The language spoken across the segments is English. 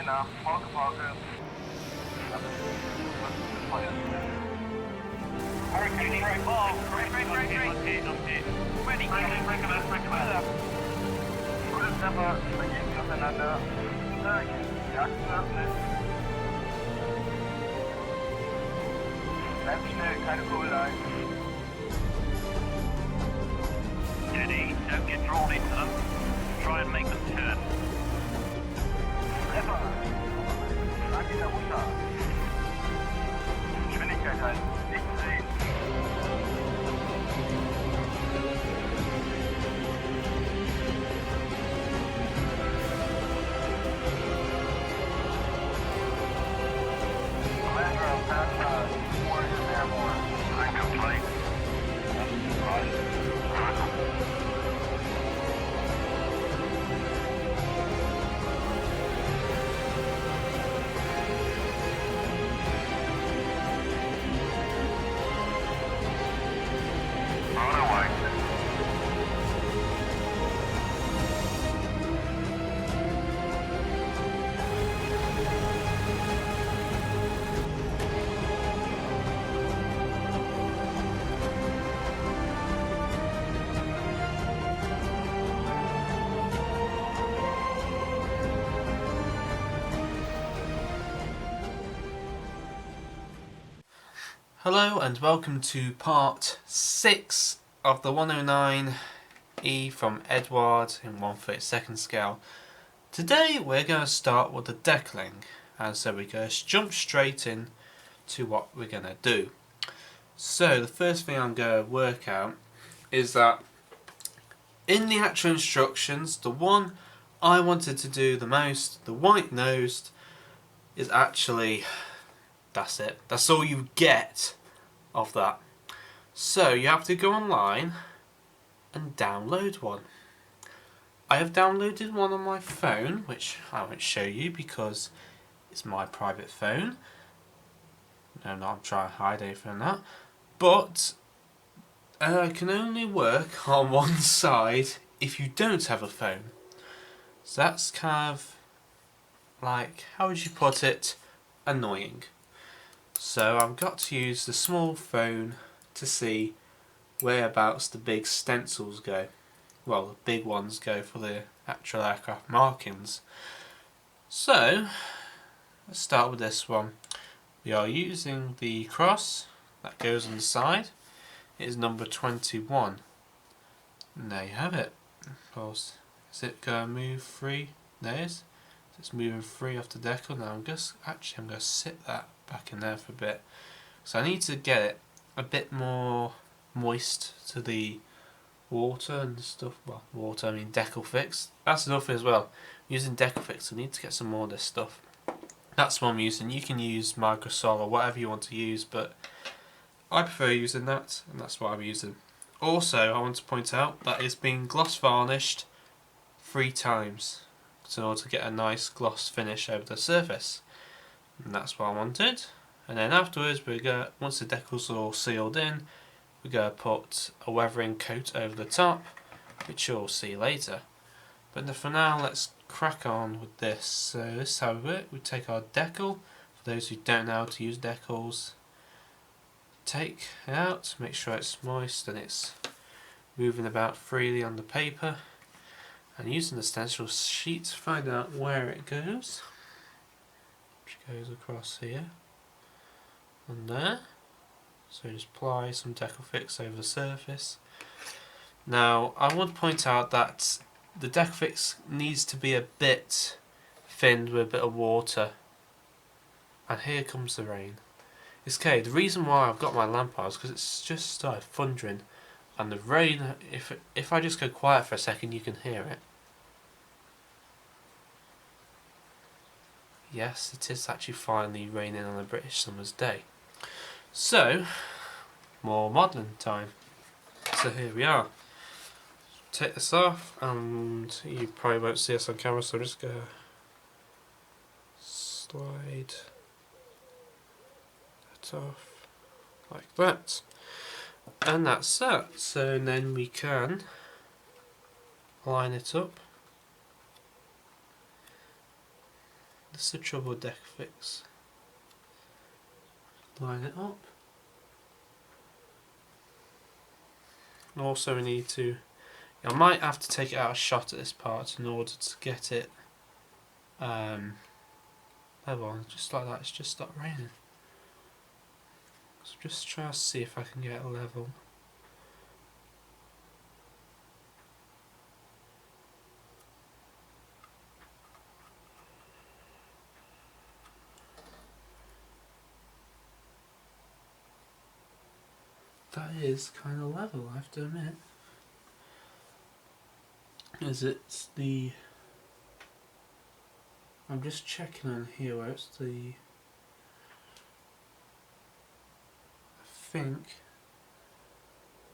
nach Pauke. Hurricane right ball. Right. Ready. Schultertreffer, übergeben wir auseinander. Die Achsen öffnen. Bleibt schnell, keine Kurbelei. Steady, don't get drawn into them. Try and make them turn. Treffer. Schlag ihn herunter. Geschwindigkeit halten. Nicht sehen. Commander of Pathfinder, Warriors Airborne. I complete. Hello and welcome to part 6 of the 109E from Eduard in 1/32 scale. Today we're going to start with the Decalling, and so we're going to jump straight in to what we're going to do. So the first thing I'm going to work out is that in the actual instructions, the one I wanted to do the most, the white nosed, is actually, that's it. That's all you get of that. So you have to go online and download one. I have downloaded one on my phone, which I won't show you because it's my private phone. No, I'm trying to hide anything from that. But it can only work on one side if you don't have a phone. So that's kind of like, how would you put it, annoying. So I've got to use the small phone to see whereabouts the big stencils go. Well, the big ones go for the actual aircraft markings. So let's start with this one. We are using the cross that goes on the side. It is number 21. And there you have it. Of course, is it going to move free? There it is. It's moving free off the decal. Now I'm going to sit that back in there for a bit. So I need to get it a bit more moist to the water and stuff. Well, water, I mean decal fix. That's another thing as well. Using decal fix, I need to get some more of this stuff. That's what I'm using. You can use Microsol or whatever you want to use, but I prefer using that, and that's what I'm using. Also, I want to point out that it's been gloss varnished 3 times in order to get a nice gloss finish over the surface. And that's what I wanted. And then afterwards, once the decals are all sealed in, we're going to put a weathering coat over the top, which you'll see later. But for now, let's crack on with this. So this is how we work. We take our decal. For those who don't know how to use decals, take it out, make sure it's moist and it's moving about freely on the paper. And using the stencil sheet to find out where it goes. Which goes across here and there. So just apply some decal fix over the surface. Now I want to point out that the decal fix needs to be a bit thinned with a bit of water. And here comes the rain. It's okay, the reason why I've got my lamp on is because it's just started thundering. And the rain, if I just go quiet for a second, you can hear it. Yes, it is actually finally raining on a British summer's day. So, more modelling time. So here we are. Take this off, and you probably won't see us on camera, so I'm just going to slide that off like that. And that's that. So then we can line it up. This is the trouble with deck fix. Line it up. And also we need to, I might have to take it out of shot at this part in order to get it level. Just like that, it's just stopped raining. So just try to see if I can get it level. That is kind of level, I have to admit. Is it the... I'm just checking on here where it's the... I think...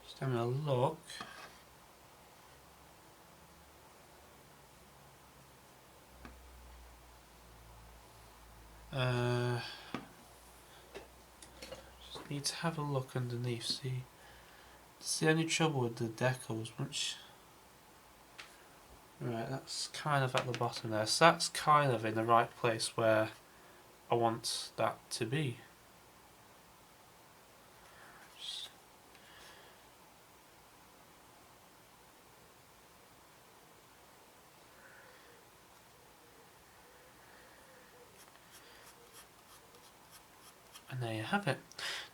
Just having a look. Just need to have a look underneath, see. It's the only trouble with the decals, which... Right, that's kind of at the bottom there, so that's kind of in the right place where I want that to be. And there you have it.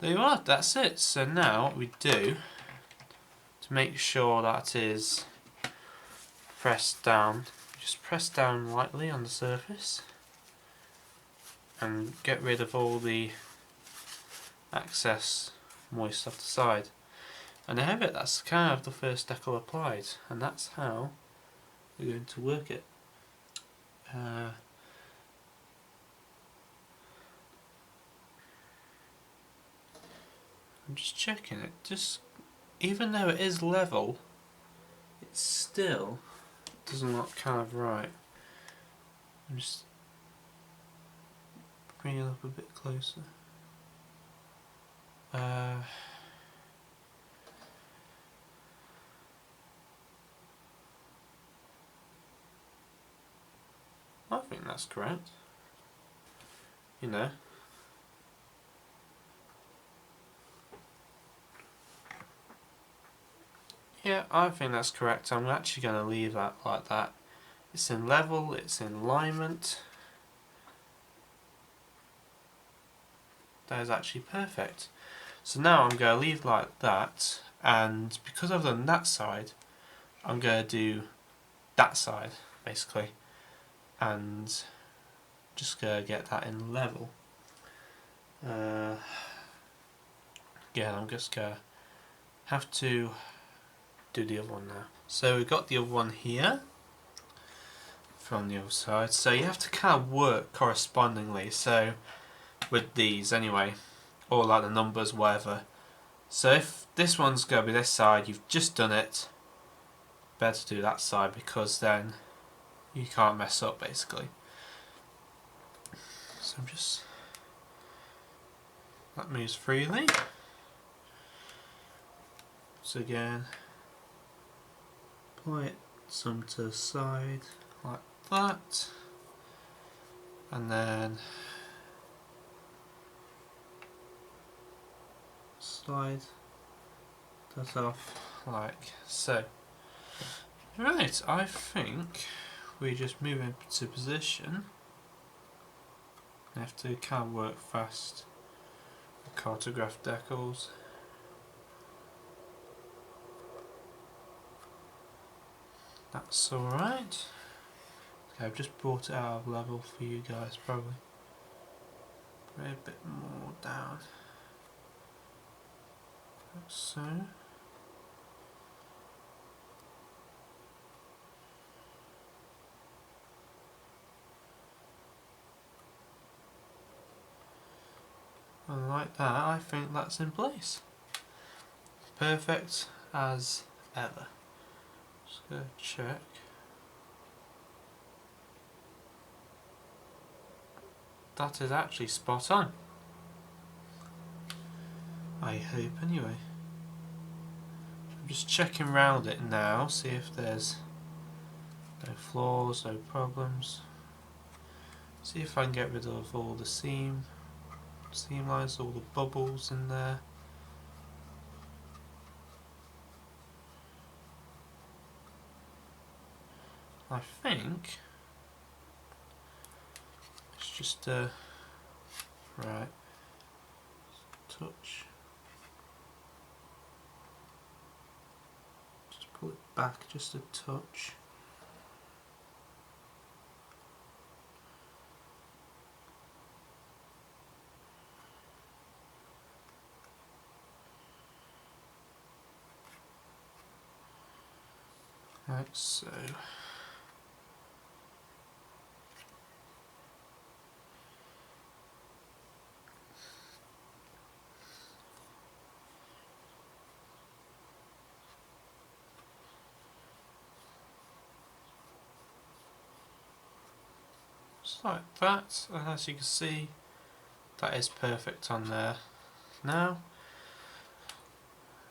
There you are, that's it. So now what we do, to make sure that is pressed down, just press down lightly on the surface and get rid of all the excess moist off the side. And there you have it, that's kind of the first decal applied, and that's how we're going to work it. I'm just checking it, just even though it is level, it still doesn't look kind of right. I'm just bringing it up a bit closer. I think that's correct. You know. Yeah, I think that's correct. I'm actually going to leave that like that. It's in level, it's in alignment. That is actually perfect. So now I'm going to leave like that, and because I've done that side, I'm going to do that side basically, and just going to get that in level. Yeah, I'm just going to have to do the other one now. So we've got the other one here from the other side, so you have to kind of work correspondingly, so with these anyway, or like the numbers, whatever. So if this one's going to be this side, you've just done it, better do that side, because then you can't mess up basically. So I'm just, that moves freely. So again, apply it some to the side like that, and then slide that off like so. Right, I think we just move into position. You have to kind of work fast with cartograph decals. That's alright. Okay, I've just brought it out of level for you guys probably. Bring it a bit more down. Like so. And like that, I think that's in place. Perfect as ever. Just gonna check. That is actually spot on. I hope anyway. I'm just checking around it now, see if there's no flaws, no problems. See if I can get rid of all the seam lines, all the bubbles in there. I think it's just right touch. Just pull it back just a touch. Right, so just like that, and as you can see, that is perfect on there. Now,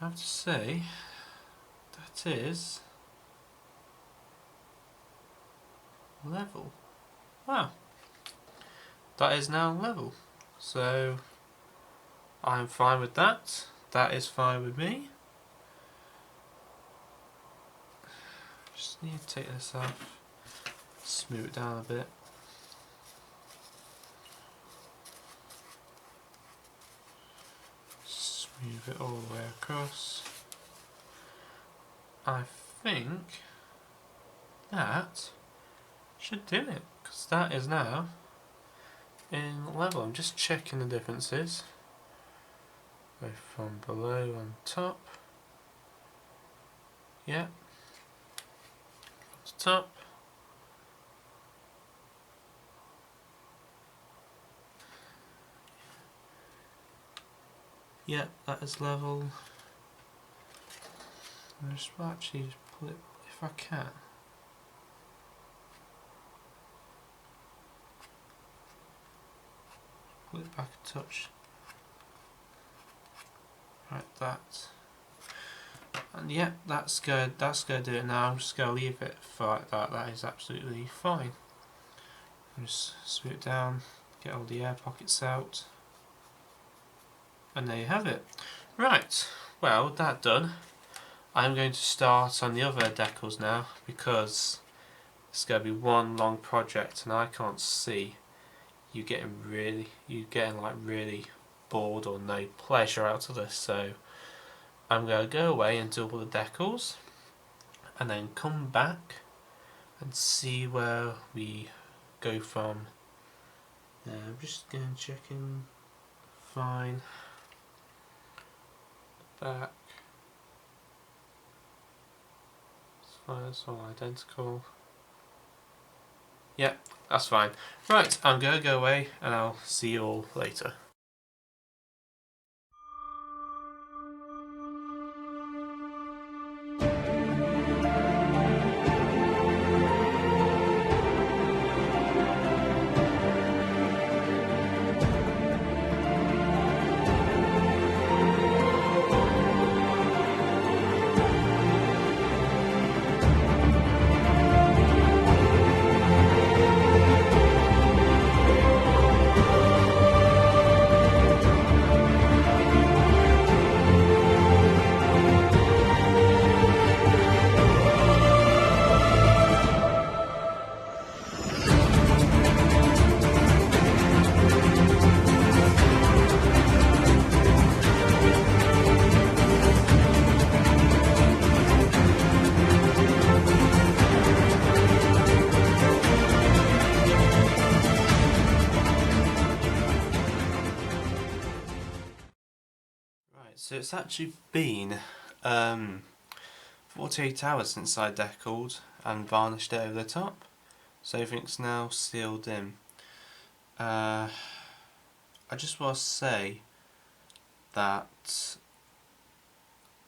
I have to say, that is level. Wow, that is now level. So, I'm fine with that. That is fine with me. Just need to take this off, smooth it down a bit. Smooth it all the way across. I think that should do it, because that is now in level. I'm just checking the differences. Go from below on top. Yeah. To top. Yeah, that is level. I'll just actually pull it if I can. Pull it back a touch. Like that. And yeah, that's good. That's going to do it now. I'm just going to leave it for like that. That is absolutely fine. Just smooth it down, get all the air pockets out, and there you have it. Right, well, with that done, I'm going to start on the other decals now, because it's going to be one long project, and I can't see you getting like really bored or no pleasure out of this. So I'm going to go away and do all the decals, and then come back and see where we go from. I'm just going to check in. Fine. Back. It's fine, it's all identical. Yep, that's fine. Right, I'm going to go away and I'll see you all later. So it's actually been 48 hours since I decaled and varnished it over the top, so everything's now sealed in. I just want to say that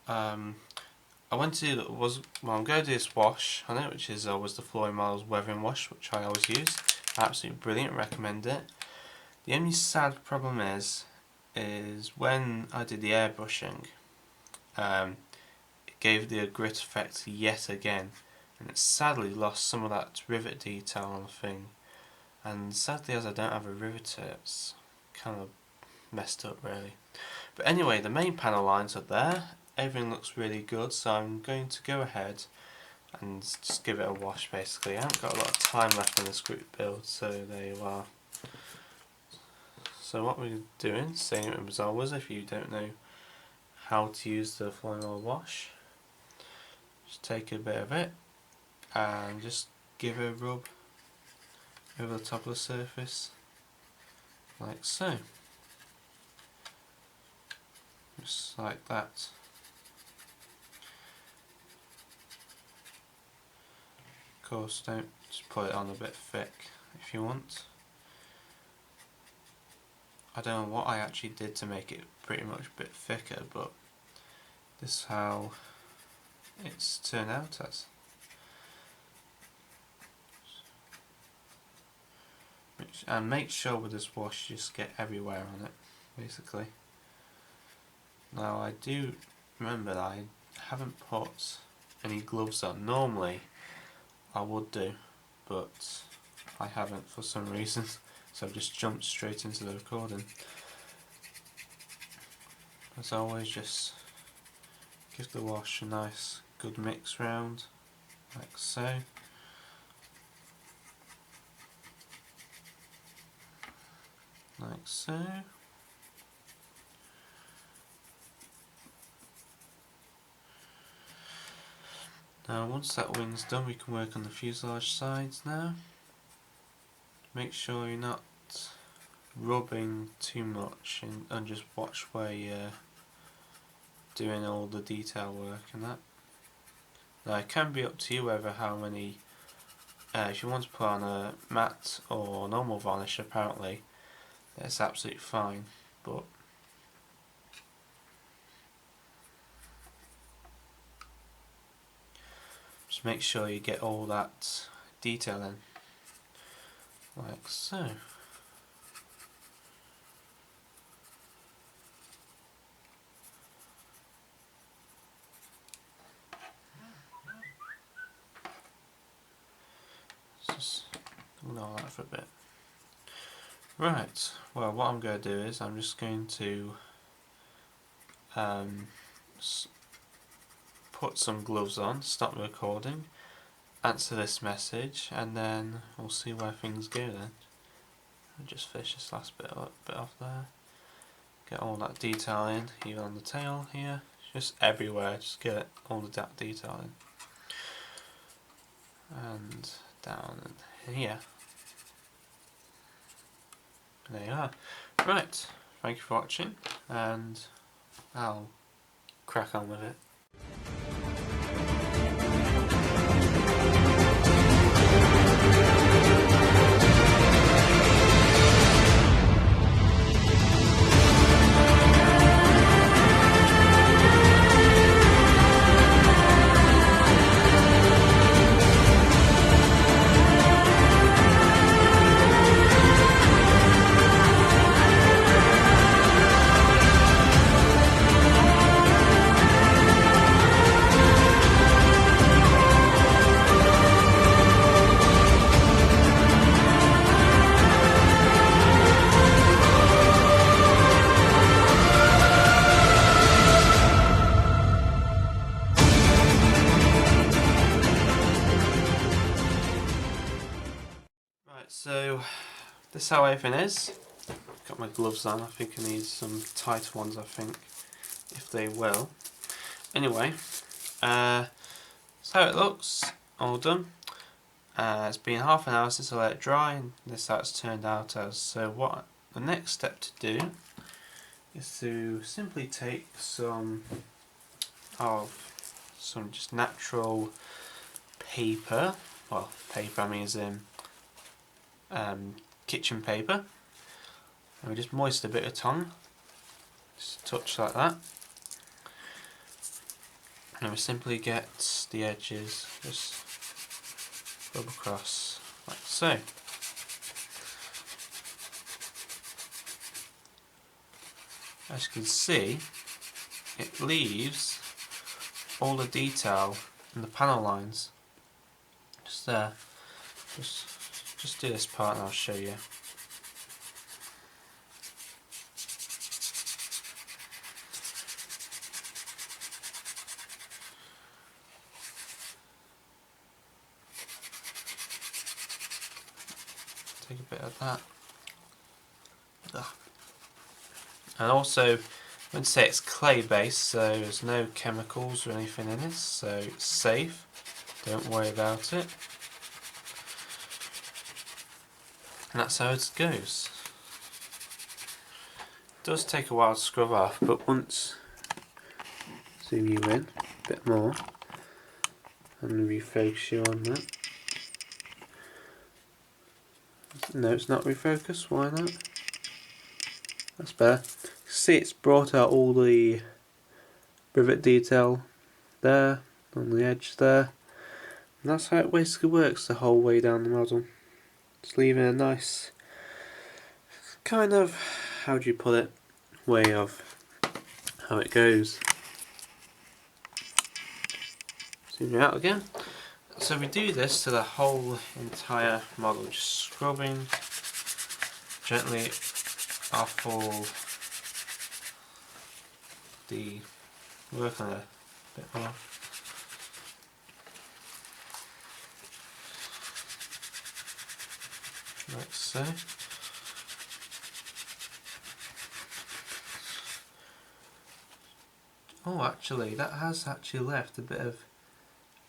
I'm going to do this wash on it, which is was the Flooring Miles Weathering Wash, which I always use. Absolutely brilliant, recommend it. The only sad problem is when I did the airbrushing, it gave the grit effect yet again, and it sadly lost some of that rivet detail on the thing. and sadly as I don't have a riveter, it's kind of messed up really. But anyway, the main panel lines are there, everything looks really good, so I'm going to go ahead and just give it a wash basically. I haven't got a lot of time left in this group build, so there you are. So what we're doing, same as always, if you don't know how to use the flowing oil wash, just take a bit of it and just give it a rub over the top of the surface, like so. Just like that. Of course, don't just put it on a bit thick if you want. I don't know what I actually did to make it pretty much a bit thicker, but this is how it's turned out as. And make sure with this wash you just get everywhere on it, basically. Now I do remember that I haven't put any gloves on. Normally I would do, but I haven't for some reason, so I've just jumped straight into the recording. As always, just give the wash a nice good mix round, like so. Like so. Now once that wing's done, we can work on the fuselage sides now. Make sure you're not rubbing too much and just watch where you're doing all the detail work and that. Now it can be up to you whether how many, if you want to put on a matte or normal varnish, apparently that's absolutely fine, but just make sure you get all that detail in, like so. Just ignore that for a bit. Right, well what I'm going to do is I'm just going to put some gloves on, stop the recording, answer this message, and then we'll see where things go then. I'll just finish this last bit off there. Get all that detail in, even on the tail here, just everywhere, just get all the detail in. And down in here. There you are. Right, thank you for watching, and I'll crack on with it. So this is how everything is. Got my gloves on. I think I need some tighter ones, I think, if they will. Anyway, that's how it looks, all done. It's been half an hour since I let it dry, and this is how it's turned out as. So what the next step to do is to simply take some just natural paper. Well, paper I mean as in kitchen paper, and we just moisten a bit of tongue, just a touch like that, and we simply get the edges, just rub across like so. As you can see, it leaves all the detail in the panel lines just there. Just just do this part and I'll show you. Take a bit of that. Ugh. And also, I would say it's clay based, so there's no chemicals or anything in it, so it's safe. Don't worry about it. And that's how it goes. It does take a while to scrub off, but once, zoom you in a bit more and refocus you on that. No, it's not refocused. Why not? That's better. See, it's brought out all the rivet detail there on the edge there, and that's how it basically works the whole way down the model. Just leaving a nice kind of, how do you put it, way of how it goes. Zoom it out again. So we do this to the whole entire model, just scrubbing gently off all the work on it a bit more. Like so. Oh, actually, that has actually left a bit of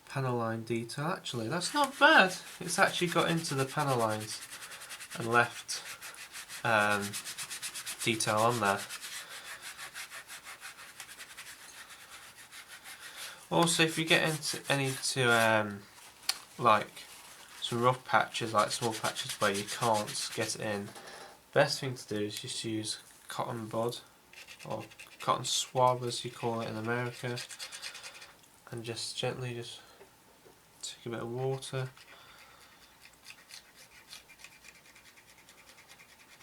panel line detail. Actually, that's not bad. It's actually got into the panel lines and left detail on there. Also, if you get into like some rough patches, like small patches where you can't get it in, best thing to do is just use cotton bud or cotton swab as you call it in America, and just gently just take a bit of water,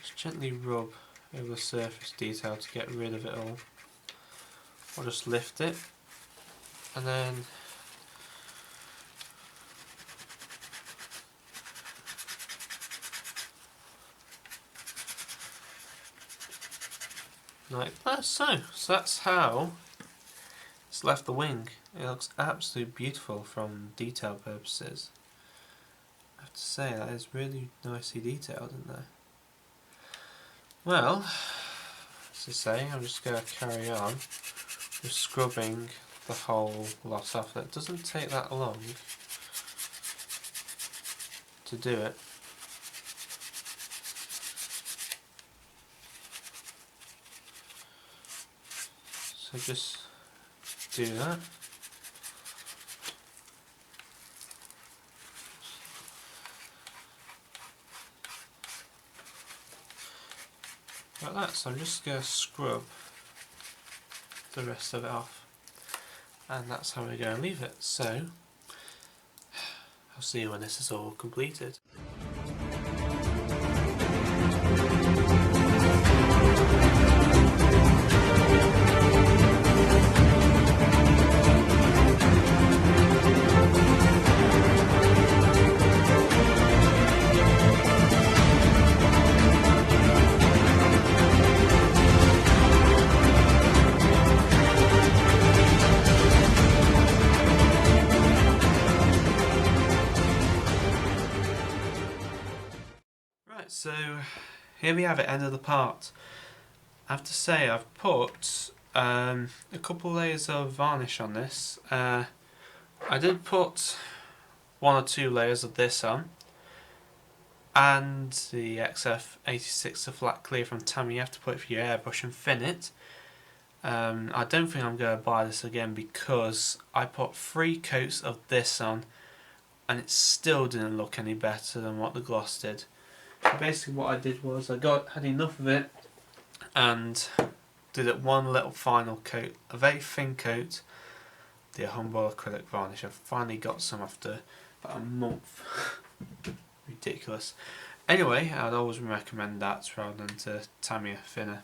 just gently rub over the surface detail to get rid of it all, or just lift it, and then like that. So that's how it's left the wing. It looks absolutely beautiful from detail purposes. I have to say, that is really nicely detailed in there. Well, as I say, I'm just going to carry on with scrubbing the whole lot off. That doesn't take that long to do it. So just do that. Like that. So I'm just going to scrub the rest of it off, and that's how we're going to leave it. So I'll see you when this is all completed. So here we have it, end of the part. I have to say I've put a couple layers of varnish on this. I did put 1 or 2 layers of this on, and the XF86, the flat clear from Tamiya. You have to put it for your airbrush and fin it. I don't think I'm going to buy this again because I put 3 coats of this on and it still didn't look any better than what the gloss did. Basically what I did was I had enough of it and did it one little final coat, a very thin coat, the Humboldt acrylic varnish. I finally got some after about a month. Ridiculous. Anyway, I'd always recommend that rather than to Tamiya thinner.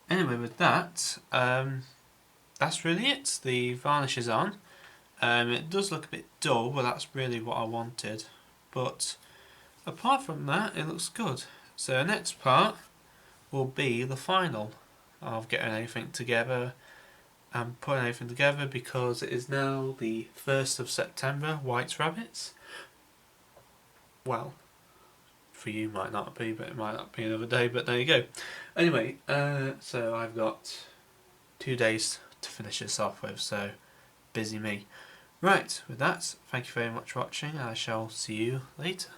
Anyway, with that, that's really it. The varnish is on. It does look a bit dull, but that's really what I wanted. But apart from that, it looks good. So the next part will be the final of getting everything together and putting everything together, because it is now the 1st of September, White Rabbits. Well, for you might not be, but it might not be another day, but there you go. Anyway, so I've got 2 days to finish this off with, so busy me. Right, with that, thank you very much for watching, and I shall see you later.